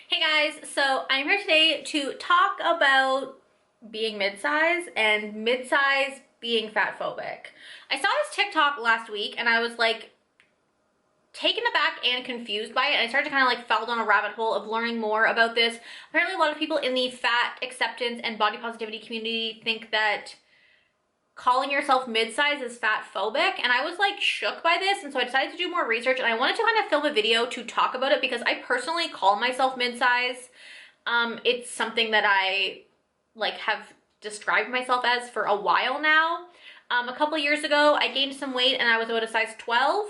Hey guys, so I'm here today to talk about being mid-size and mid-size being fat phobic. I saw this TikTok last week and I was like taken aback and confused by it, and I started to kind of like fall down a rabbit hole of learning more about this. Apparently a lot of people in the fat acceptance and body positivity community think that calling yourself mid-size is fat phobic, and I was like shook by this, and so I decided to do more research and I wanted to kind of film a video to talk about it because I personally call myself mid-size. It's something that I like have described myself as for a while now. A couple years ago I gained some weight and I was about a size 12.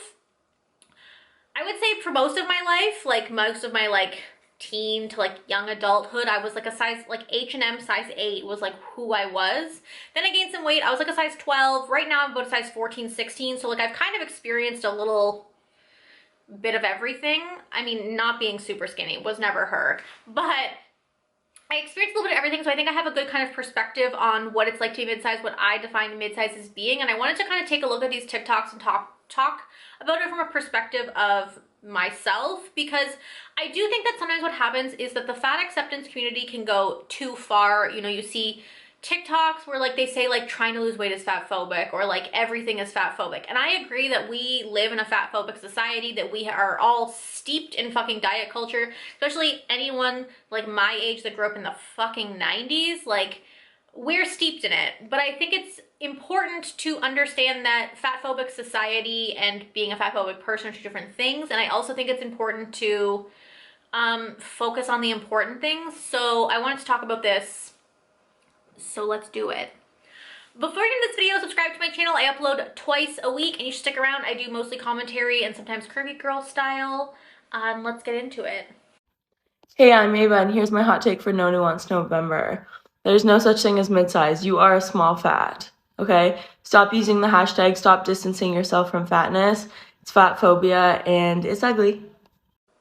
I would say for most of my life, like most of my like teen to like young adulthood, I was like a size like H&M size 8 was like who I was. Then I gained some weight. I was like a size 12. Right now I'm about a size 14, 16. So like I've kind of experienced a little bit of everything. I mean, not being super skinny was never her, but I experienced a little bit of everything, so I think I have a good kind of perspective on what it's like to be mid-size, what I define mid-size as being, and I wanted to kind of take a look at these TikToks and talk about it from a perspective of myself, because I do think that sometimes what happens is that the fat acceptance community can go too far. You know, you see TikToks where like they say like trying to lose weight is fat phobic, or like everything is fat phobic. And I agree that we live in a fat phobic society, that we are all steeped in fucking diet culture, especially anyone like my age that grew up in the fucking 90s. Like, we're steeped in it. But I think it's important to understand that fat phobic society and being a fat phobic person are two different things. And I also think it's important to focus on the important things. So I wanted to talk about this. So let's do it. Before you get into this video, subscribe to my channel. I upload twice a week and you should stick around. I do mostly commentary and sometimes curvy girl style. Let's get into it. Hey, I'm Ava, and here's my hot take for No Nuance November. There's no such thing as mid-size. You are a small fat, okay? Stop using the hashtag, stop distancing yourself from fatness. It's fatphobia, and it's ugly.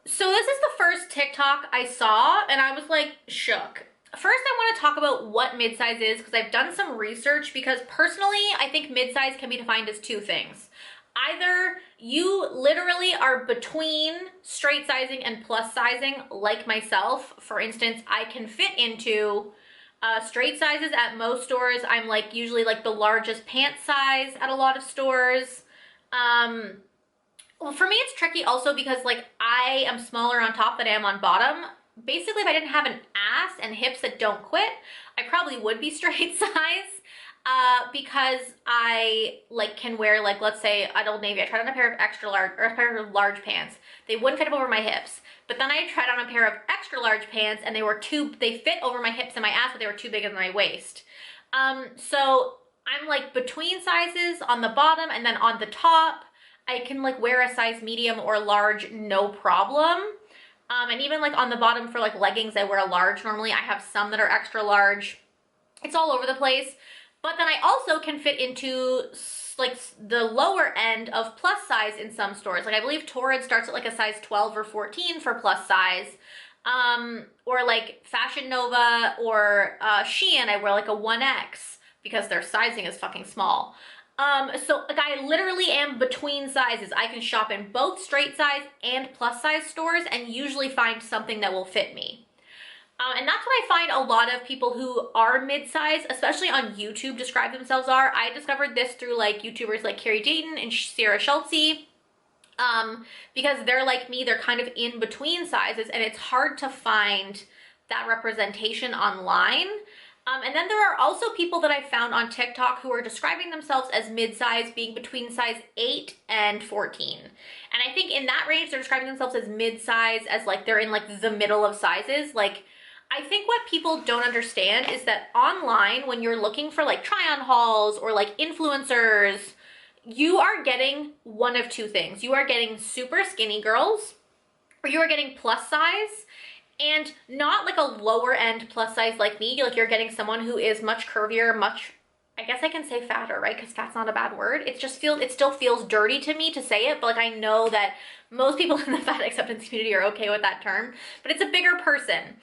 So this is the first TikTok I saw, and I was like shook. First, I want to talk about what mid-size is, because I've done some research, because personally, I think mid-size can be defined as two things. Either you literally are between straight sizing and plus sizing, like myself. For instance, I can fit into straight sizes at most stores. I'm like usually like the largest pant size at a lot of stores. Well, for me, it's tricky also because like I am smaller on top than I am on bottom. Basically, if I didn't have an ass and hips that don't quit, I probably would be straight size. Because I like can wear, like, let's say at Old Navy, I tried on a pair of extra large or a pair of large pants. They wouldn't fit up over my hips. But then I tried on a pair of extra large pants and they fit over my hips and my ass, but they were too big in my waist. So I'm like between sizes on the bottom, and then on the top, I can like wear a size medium or large, no problem. And even like on the bottom for like leggings, I wear a large normally. I have some that are extra large. It's all over the place. But then I also can fit into like the lower end of plus size in some stores. Like I believe Torrid starts at like a size 12 or 14 for plus size. Or like Fashion Nova or Shein, I wear like a 1X because their sizing is fucking small. So like I literally am between sizes. I can shop in both straight size and plus size stores and usually find something that will fit me. And that's what I find a lot of people who are mid-size, especially on YouTube, describe themselves are. I discovered this through like YouTubers like Carrie Dayton and Sarah Schultze, because they're like me, they're kind of in between sizes, and it's hard to find that representation online. And then there are also people that I found on TikTok who are describing themselves as mid-size, being between size 8 and 14. And I think in that range, they're describing themselves as mid-size, as like they're in like the middle of sizes. Like, I think what people don't understand is that online, when you're looking for like try-on hauls or like influencers, you are getting one of two things. You are getting super skinny girls, or you are getting plus size, and not like a lower end plus size like me. Like you're getting someone who is much curvier, much, I guess I can say fatter, right? Because fat's not a bad word. It still feels dirty to me to say it, but like I know that most people in the fat acceptance community are okay with that term, but it's a bigger person.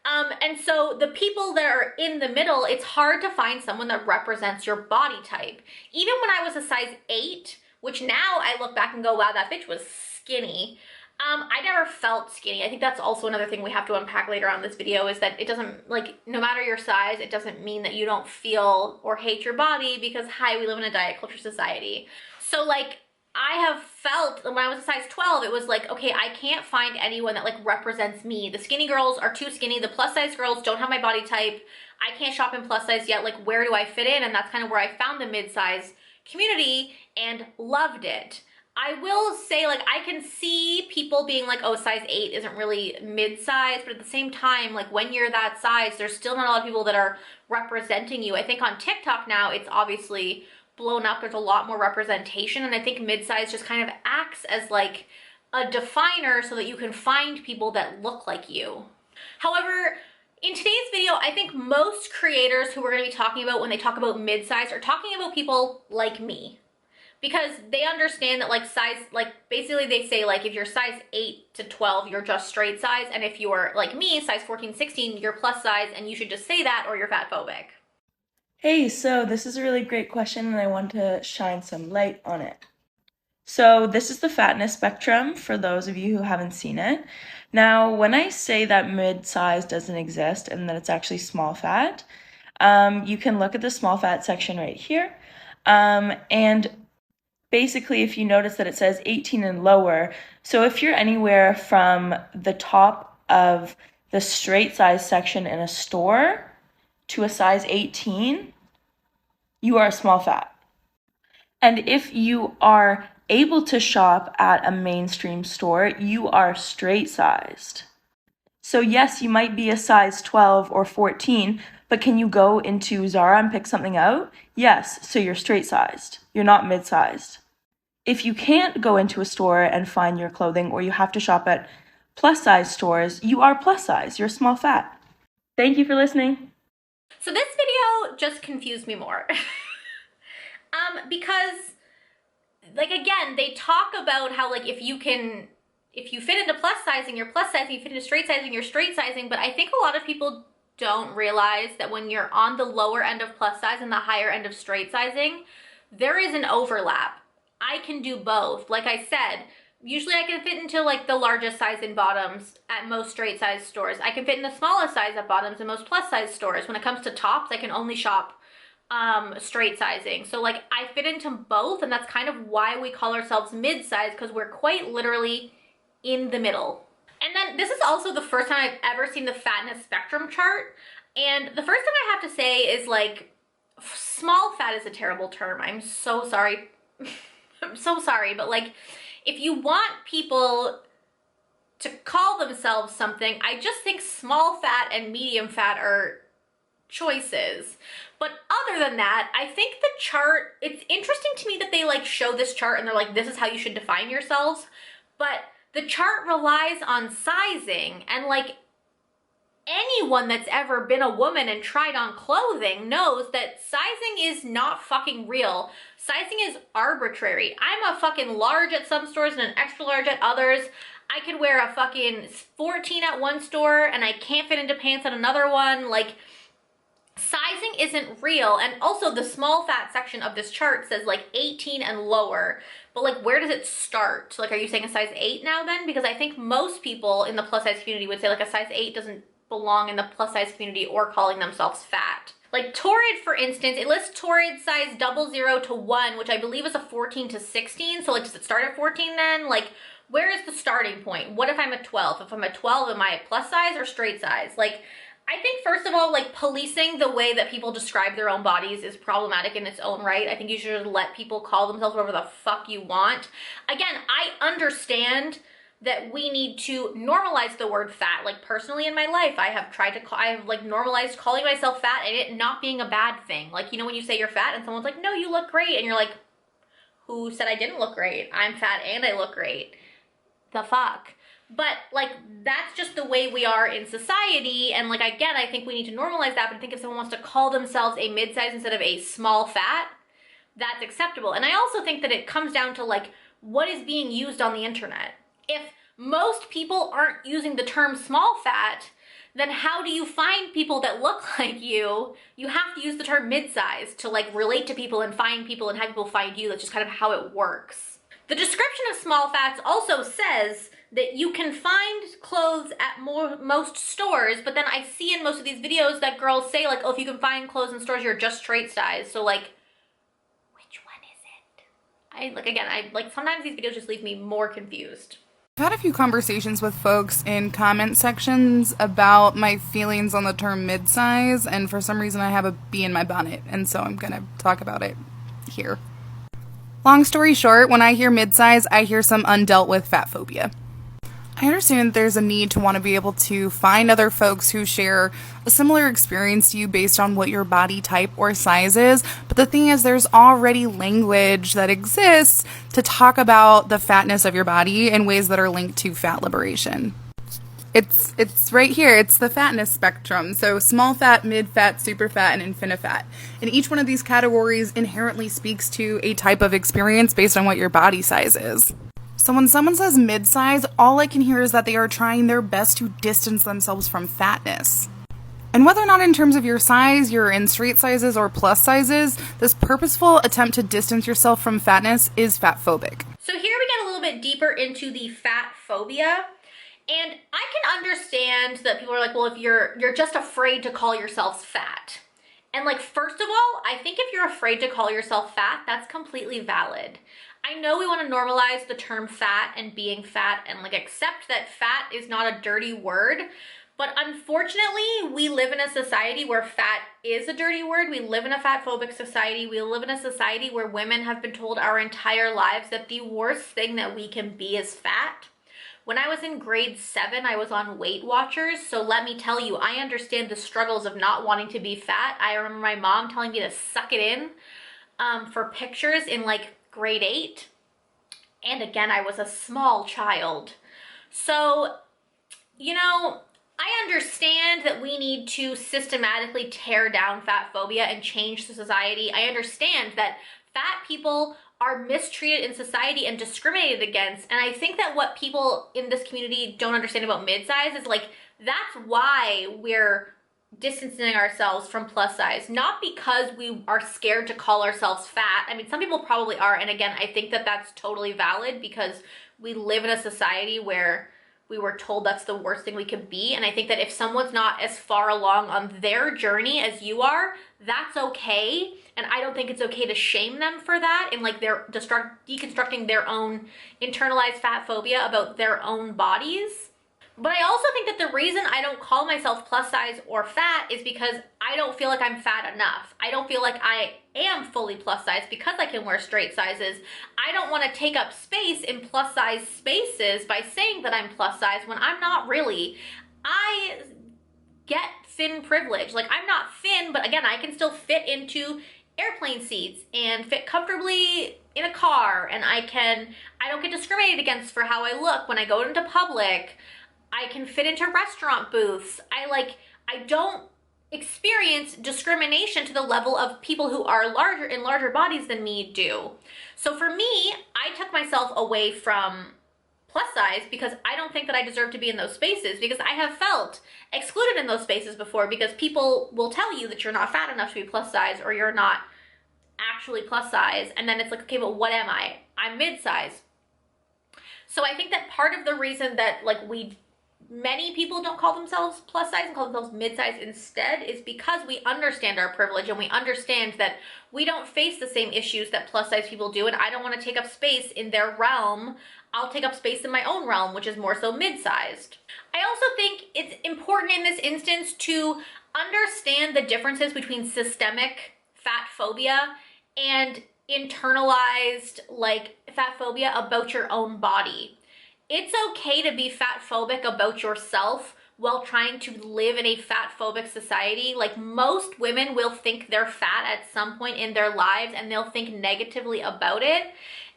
And so the people that are in the middle, it's hard to find someone that represents your body type. Even when I was a size 8, which now I look back and go, wow, that bitch was skinny. I never felt skinny. I think that's also another thing we have to unpack later on in this video, is that it doesn't, like, no matter your size, it doesn't mean that you don't feel or hate your body, because hi, we live in a diet culture society. So like, I have felt when I was a size 12, it was like, okay, I can't find anyone that like represents me. The skinny girls are too skinny. The plus size girls don't have my body type. I can't shop in plus size yet. Like, where do I fit in? And that's kind of where I found the mid-size community and loved it. I will say, like, I can see people being like, oh, size 8 isn't really mid-size, but at the same time, like, when you're that size, there's still not a lot of people that are representing you. I think on TikTok now, it's obviously blown up. There's a lot more representation, and I think mid-size just kind of acts as like a definer so that you can find people that look like you. However, in today's video, I think most creators who we're going to be talking about when they talk about mid-size are talking about people like me. Because they understand that like size, like basically they say like if you're size 8 to 12, you're just straight size. And if you're like me, size 14, 16, you're plus size, and you should just say that or you're fatphobic. Hey, so this is a really great question and I want to shine some light on it. So this is the fatness spectrum for those of you who haven't seen it. Now, when I say that mid-size doesn't exist and that it's actually small fat, you can look at the small fat section right here. And basically, if you notice that it says 18 and lower, so if you're anywhere from the top of the straight size section in a store to a size 18, you are small fat. And if you are able to shop at a mainstream store, you are straight sized. So yes, you might be a size 12 or 14, but can you go into Zara and pick something out? Yes, so you're straight sized. You're not mid-sized. If you can't go into a store and find your clothing, or you have to shop at plus size stores, you are plus size. You're small fat. Thank you for listening. So this video just confused me more. Because like, again, they talk about how like if you fit into plus sizing, you're plus sizing, you fit into straight sizing, you're straight sizing, but I think a lot of people don't realize that when you're on the lower end of plus size and the higher end of straight sizing, there is an overlap. I can do both. Like I said, usually I can fit into like the largest size in bottoms at most straight size stores. I can fit in the smallest size at bottoms in most plus size stores. When it comes to tops, I can only shop straight sizing. So like I fit into both, and that's kind of why we call ourselves mid-size, because we're quite literally in the middle. And then this is also the first time I've ever seen the fatness spectrum chart. And the first thing I have to say is like, small fat is a terrible term. I'm so sorry. I'm so sorry, but like, if you want people to call themselves something, I just think small fat and medium fat are choices. But other than that, I think the chart, it's interesting to me that they like show this chart and they're like, this is how you should define yourselves. But the chart relies on sizing, and like anyone that's ever been a woman and tried on clothing knows that sizing is not fucking real. Sizing is arbitrary. I'm a fucking large at some stores and an extra large at others. I could wear a fucking 14 at one store and I can't fit into pants at another one. Like, sizing isn't real. And also the small fat section of this chart says like 18 and lower, but like, where does it start? Like, are you saying a size 8 now then? Because I think most people in the plus size community would say like a size 8 doesn't belong in the plus size community or calling themselves fat. Like Torrid, for instance, it lists Torrid size 00 to 1, which I believe is a 14 to 16. So like, does it start at 14 then? Like, where is the starting point? What if I'm a 12? If I'm a 12, am I plus size or straight size? Like, I think first of all, like, policing the way that people describe their own bodies is problematic in its own right. I think you should let people call themselves whatever the fuck you want. Again, I understand that we need to normalize the word fat. Like, personally in my life, I have like normalized calling myself fat and it not being a bad thing. Like, you know, when you say you're fat and someone's like, no, you look great. And you're like, who said I didn't look great? I'm fat and I look great. The fuck? But like, that's just the way we are in society. And like, again, I think we need to normalize that. But I think if someone wants to call themselves a mid-size instead of a small fat, that's acceptable. And I also think that it comes down to like, what is being used on the internet. If most people aren't using the term small fat, then how do you find people that look like you? You have to use the term mid-size to like relate to people and find people and have people find you. That's just kind of how it works. The description of small fats also says that you can find clothes at most stores, but then I see in most of these videos that girls say like, oh, if you can find clothes in stores, you're just straight size. So like, which one is it? I like sometimes these videos just leave me more confused. I've had a few conversations with folks in comment sections about my feelings on the term midsize, and for some reason I have a bee in my bonnet, and so I'm gonna talk about it here. Long story short, when I hear midsize, I hear some undealt with fat phobia. I understand that there's a need to want to be able to find other folks who share a similar experience to you based on what your body type or size is, but the thing is there's already language that exists to talk about the fatness of your body in ways that are linked to fat liberation. It's right here. It's the fatness spectrum. So small fat, mid fat, super fat, and infinifat. And each one of these categories inherently speaks to a type of experience based on what your body size is. So when someone says mid-size, all I can hear is that they are trying their best to distance themselves from fatness. And whether or not in terms of your size, you're in straight sizes or plus sizes, this purposeful attempt to distance yourself from fatness is fatphobic. So here we get a little bit deeper into the fat phobia. And I can understand that people are like, well, if you're just afraid to call yourselves fat. And like, first of all, I think if you're afraid to call yourself fat, that's completely valid. I know we want to normalize the term fat and being fat and like accept that fat is not a dirty word, but unfortunately we live in a society where fat is a dirty word. We live in a fatphobic society. We live in a society where women have been told our entire lives that the worst thing that we can be is fat. When I was in grade 7, I was on Weight Watchers, so let me tell you, I understand the struggles of not wanting to be fat. I remember my mom telling me to suck it in for pictures in like grade 8. And again, I was a small child. So, you know, I understand that we need to systematically tear down fat phobia and change the society. I understand that fat people are mistreated in society and discriminated against. And I think that what people in this community don't understand about midsize is like, that's why we're distancing ourselves from plus size, not because we are scared to call ourselves fat. I mean, some people probably are. And again, I think that that's totally valid because we live in a society where we were told that's the worst thing we could be. And I think that if someone's not as far along on their journey as you are, that's okay. And I don't think it's okay to shame them for that and like they're deconstructing their own internalized fat phobia about their own bodies. But I also think that the reason I don't call myself plus size or fat is because I don't feel like I'm fat enough. I don't feel like I am fully plus size because I can wear straight sizes. I don't want to take up space in plus size spaces by saying that I'm plus size when I'm not really. I get thin privilege. Like, I'm not thin, but again, I can still fit into airplane seats and fit comfortably in a car, and I don't get discriminated against for how I look when I go into public. I can fit into restaurant booths. I don't experience discrimination to the level of people who are larger bodies than me do. So for me, I took myself away from plus size because I don't think that I deserve to be in those spaces, because I have felt excluded in those spaces before because people will tell you that you're not fat enough to be plus size or you're not actually plus size. And then it's like, okay, but what am I? I'm mid-size. So I think that part of the reason that many people don't call themselves plus size and call themselves mid-size instead is because we understand our privilege and we understand that we don't face the same issues that plus size people do, and I don't want to take up space in their realm. I'll take up space in my own realm, which is more so mid-sized. I also think it's important in this instance to understand the differences between systemic fat phobia and internalized fat phobia about your own body. It's okay to be fat phobic about yourself while trying to live in a fat phobic society. Like, most women will think they're fat at some point in their lives and they'll think negatively about it.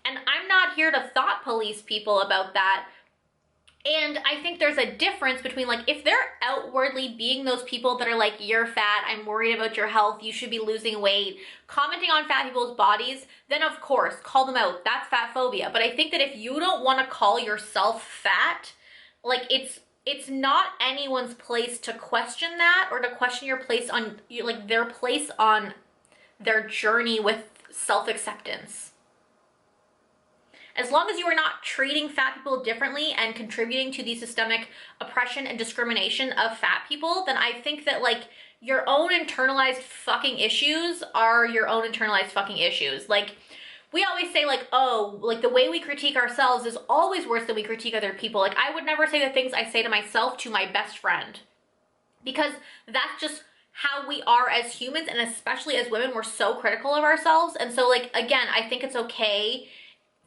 And I'm not here to thought police people about that. And I think there's a difference between if they're outwardly being those people that are like, you're fat, I'm worried about your health, you should be losing weight, commenting on fat people's bodies, then of course, call them out. That's fat phobia. But I think that if you don't want to call yourself fat, it's not anyone's place to question that or to question your place on, their place on their journey with self-acceptance. As long as you are not treating fat people differently and contributing to the systemic oppression and discrimination of fat people, then I think that like your own internalized fucking issues are your own internalized fucking issues. Like, we always say like, oh, like the way we critique ourselves is always worse than we critique other people. Like, I would never say the things I say to myself to my best friend, because that's just how we are as humans, and especially as women, we're so critical of ourselves. And so like, again, I think it's okay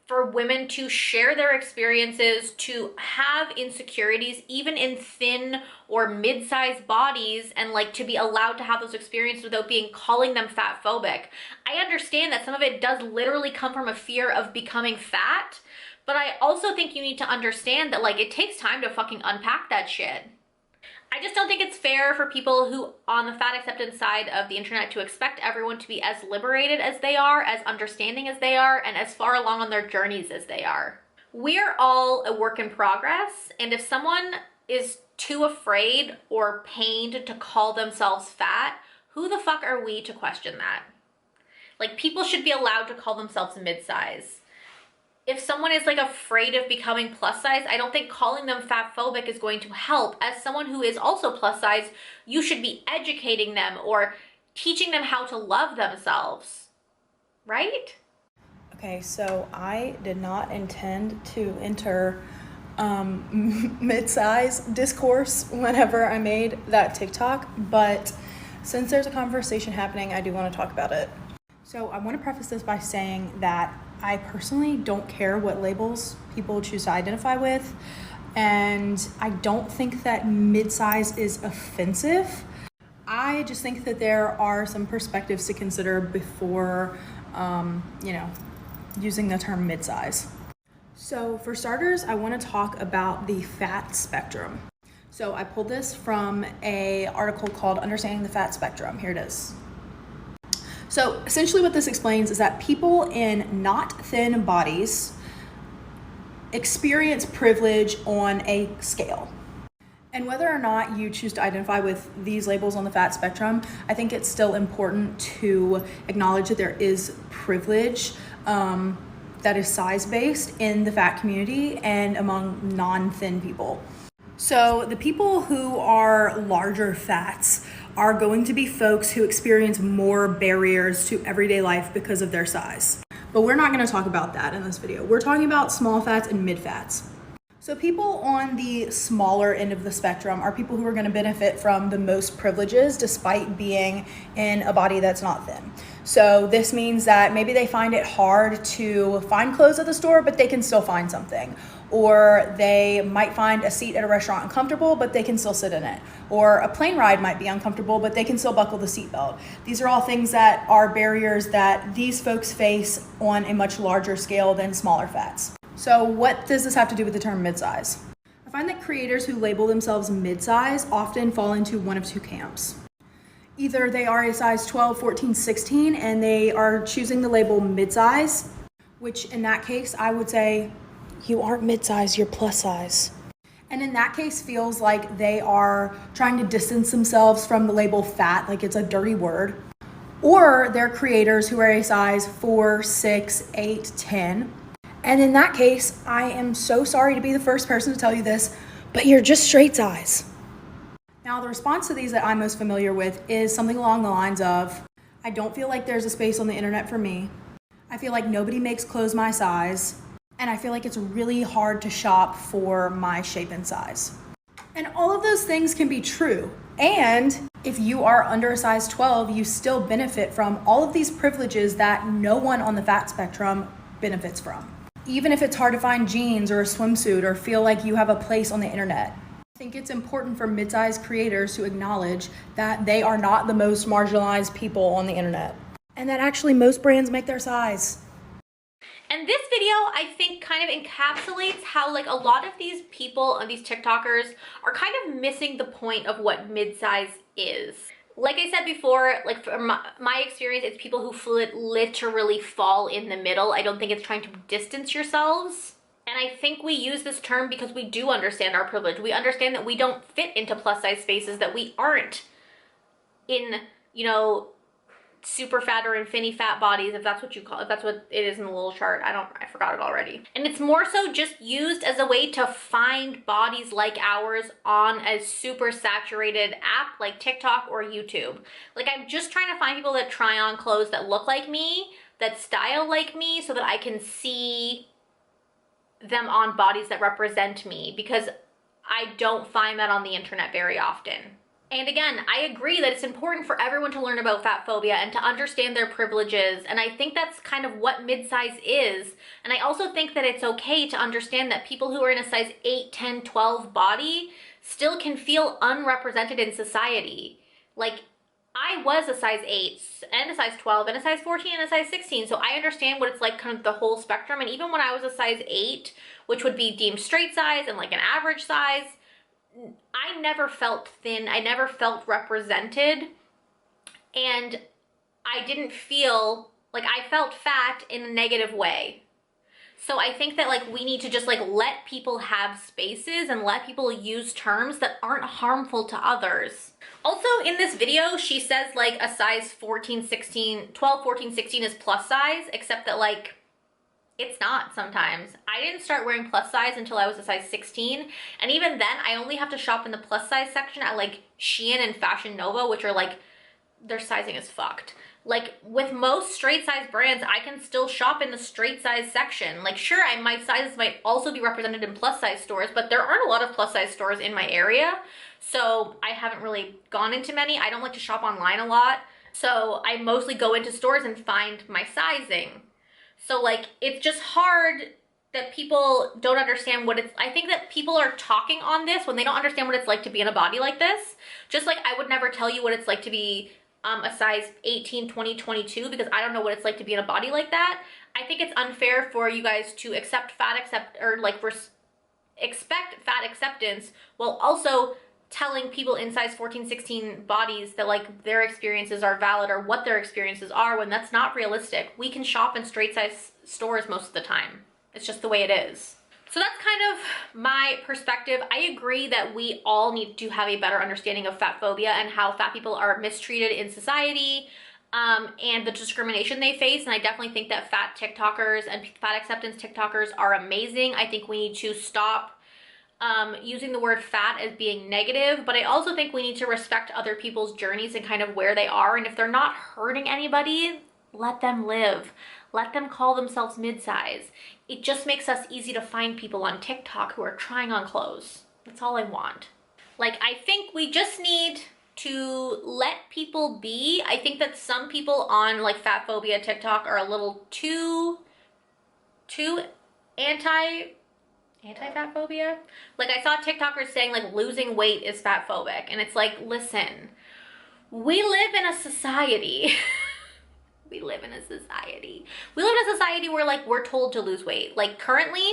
for women to share their experiences, to have insecurities, even in thin or mid-sized bodies, and like to be allowed to have those experiences without calling them fat phobic. I understand that some of it does literally come from a fear of becoming fat, but I also think you need to understand that like it takes time to fucking unpack that shit. I just don't think it's fair for people who on the fat acceptance side of the internet to expect everyone to be as liberated as they are, as understanding as they are, and as far along on their journeys as they are. We're all a work in progress, and if someone is too afraid or pained to call themselves fat, who the fuck are we to question that? Like, people should be allowed to call themselves mid-size. If someone is like afraid of becoming plus size, I don't think calling them fat phobic is going to help. As someone who is also plus size, you should be educating them or teaching them how to love themselves, right? Okay, so I did not intend to enter mid-size discourse whenever I made that TikTok, but since there's a conversation happening, I do want to talk about it. So I want to preface this by saying that I personally don't care what labels people choose to identify with, and I don't think that mid-size is offensive. I just think that there are some perspectives to consider before, using the term mid-size. So for starters, I want to talk about the fat spectrum. So I pulled this from an article called Understanding the Fat Spectrum. Here it is. So essentially what this explains is that people in not thin bodies experience privilege on a scale. And whether or not you choose to identify with these labels on the fat spectrum, I think it's still important to acknowledge that there is privilege that is size-based in the fat community and among non-thin people. So the people who are larger fats are going to be folks who experience more barriers to everyday life because of their size. But we're not going to talk about that in this video. We're talking about small fats and mid fats. So people on the smaller end of the spectrum are people who are going to benefit from the most privileges despite being in a body that's not thin. So this means that maybe they find it hard to find clothes at the store, but they can still find something. Or they might find a seat at a restaurant uncomfortable, but they can still sit in it. Or a plane ride might be uncomfortable, but they can still buckle the seatbelt. These are all things that are barriers that these folks face on a much larger scale than smaller fats. So what does this have to do with the term midsize? I find that creators who label themselves midsize often fall into one of two camps. Either they are a size 12, 14, 16, and they are choosing the label midsize, which in that case, I would say, you aren't midsize, you're plus size. And in that case, feels like they are trying to distance themselves from the label fat, like it's a dirty word. Or they're creators who are a size 4, 6, 8, 10. And in that case, I am so sorry to be the first person to tell you this, but you're just straight size. Now, the response to these that I'm most familiar with is something along the lines of, I don't feel like there's a space on the internet for me. I feel like nobody makes clothes my size. And I feel like it's really hard to shop for my shape and size. And all of those things can be true. And if you are under a size 12, you still benefit from all of these privileges that no one on the fat spectrum benefits from. Even if it's hard to find jeans or a swimsuit or feel like you have a place on the internet. I think it's important for mid-sized creators to acknowledge that they are not the most marginalized people on the internet. And that actually most brands make their size. And this video, I think, kind of encapsulates how like a lot of these people, these TikTokers, are kind of missing the point of what mid-size is. Like I said before, like from my experience, it's people who literally fall in the middle. I don't think it's trying to distance yourselves. And I think we use this term because we do understand our privilege. We understand that we don't fit into plus size spaces, that we aren't in, super fat or infinity fat bodies, if that's what you call it, if that's what it is in the little chart. I forgot it already. And it's more so just used as a way to find bodies like ours on a super saturated app like TikTok or YouTube. Like, I'm just trying to find people that try on clothes that look like me, that style like me, so that I can see them on bodies that represent me, because I don't find that on the internet very often. And again, I agree that it's important for everyone to learn about fat phobia and to understand their privileges. And I think that's kind of what midsize is. And I also think that it's okay to understand that people who are in a size 8, 10, 12 body still can feel unrepresented in society. Like, I was a size 8 and a size 12 and a size 14 and a size 16. So I understand what it's like, kind of the whole spectrum. And even when I was a size 8, which would be deemed straight size and like an average size, I never felt thin. I never felt represented. And I didn't feel like, I felt fat in a negative way. So I think that like we need to just like let people have spaces and let people use terms that aren't harmful to others. Also in this video, she says like a size 14, 16, 12, 14, 16 is plus size, except that like it's not sometimes. I didn't start wearing plus size until I was a size 16. And even then, I only have to shop in the plus size section at like Shein and Fashion Nova, which are like, their sizing is fucked. Like with most straight size brands, I can still shop in the straight size section. Like sure, my sizes might also be represented in plus size stores, but there aren't a lot of plus size stores in my area. So I haven't really gone into many. I don't like to shop online a lot. So I mostly go into stores and find my sizing. So like, it's just hard that people don't understand what it's, I think that people are talking on this when they don't understand what it's like to be in a body like this. Just like I would never tell you what it's like to be a size 18, 20, 22, because I don't know what it's like to be in a body like that. I think it's unfair for you guys to expect expect fat acceptance while also telling people in size 14, 16 bodies that like their experiences are valid or what their experiences are, when that's not realistic. We can shop in straight size stores most of the time. It's just the way it is. So that's kind of my perspective. I agree that we all need to have a better understanding of fat phobia and how fat people are mistreated in society, and the discrimination they face. And I definitely think that fat TikTokers and fat acceptance TikTokers are amazing. I think we need to stop using the word fat as being negative, but I also think we need to respect other people's journeys and kind of where they are. And if they're not hurting anybody, let them live. Let them call themselves midsize. It just makes us easy to find people on TikTok who are trying on clothes. That's all I want. Like, I think we just need to let people be. I think that some people on like fat phobia TikTok are a little too anti-fat phobia. Like I saw TikTokers saying like losing weight is fat phobic, and it's like, listen, we live in a society. We live in a society. We live in a society where like we're told to lose weight. Like currently,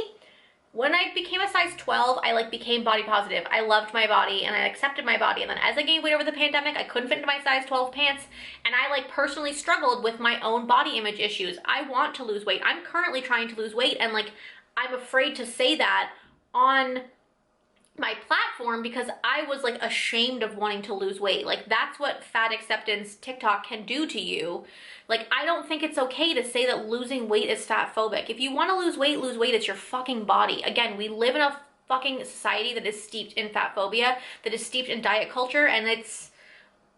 when I became a size 12, I like became body positive. I loved my body and I accepted my body. And then as I gained weight over the pandemic, I couldn't fit into my size 12 pants. And I like personally struggled with my own body image issues. I want to lose weight. I'm currently trying to lose weight, and like I'm afraid to say that on my platform because I was like ashamed of wanting to lose weight. Like that's what fat acceptance TikTok can do to you. Like I don't think it's okay to say that losing weight is fat phobic. If you want to lose weight, it's your fucking body. Again, we live in a fucking society that is steeped in fat phobia, that is steeped in diet culture, and it's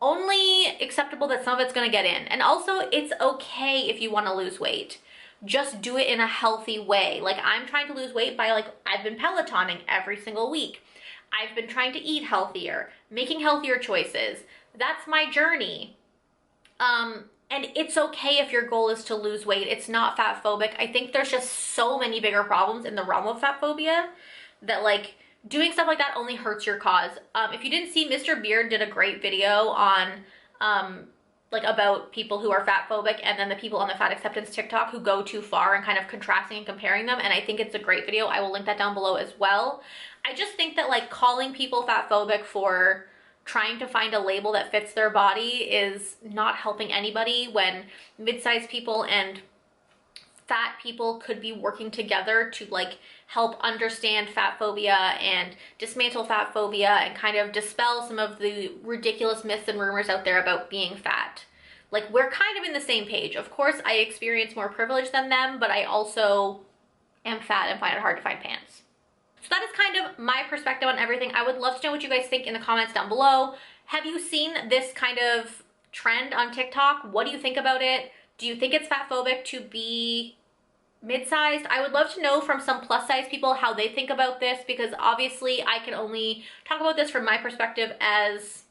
only acceptable that some of it's gonna get in. And also, it's okay if you want to lose weight. Just do it in a healthy way. Like I'm trying to lose weight by like, I've been Pelotoning every single week. I've been trying to eat healthier, making healthier choices. That's my journey. And it's okay if your goal is to lose weight. It's not fat phobic. I think there's just so many bigger problems in the realm of fat phobia that like doing stuff like that only hurts your cause. If you didn't see, Mr. Beard did a great video on like about people who are fat phobic and then the people on the fat acceptance TikTok who go too far and kind of contrasting and comparing them. And I think it's a great video. I will link that down below as well. I just think that like calling people fat phobic for trying to find a label that fits their body is not helping anybody, when mid-sized people and fat people could be working together to like help understand fat phobia and dismantle fat phobia and kind of dispel some of the ridiculous myths and rumors out there about being fat. Like, we're kind of in the same page. Of course, I experience more privilege than them, but I also am fat and find it hard to find pants. So that is kind of my perspective on everything. I would love to know what you guys think in the comments down below. Have you seen this kind of trend on TikTok? What do you think about it? Do you think it's fatphobic to be mid-sized? I would love to know from some plus size people how they think about this, because obviously I can only talk about this from my perspective as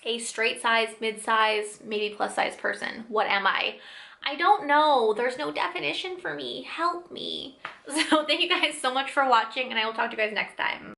a straight size, mid-size, maybe plus size person. What am I? I don't know. There's no definition for me. Help me. So thank you guys so much for watching, and I will talk to you guys next time.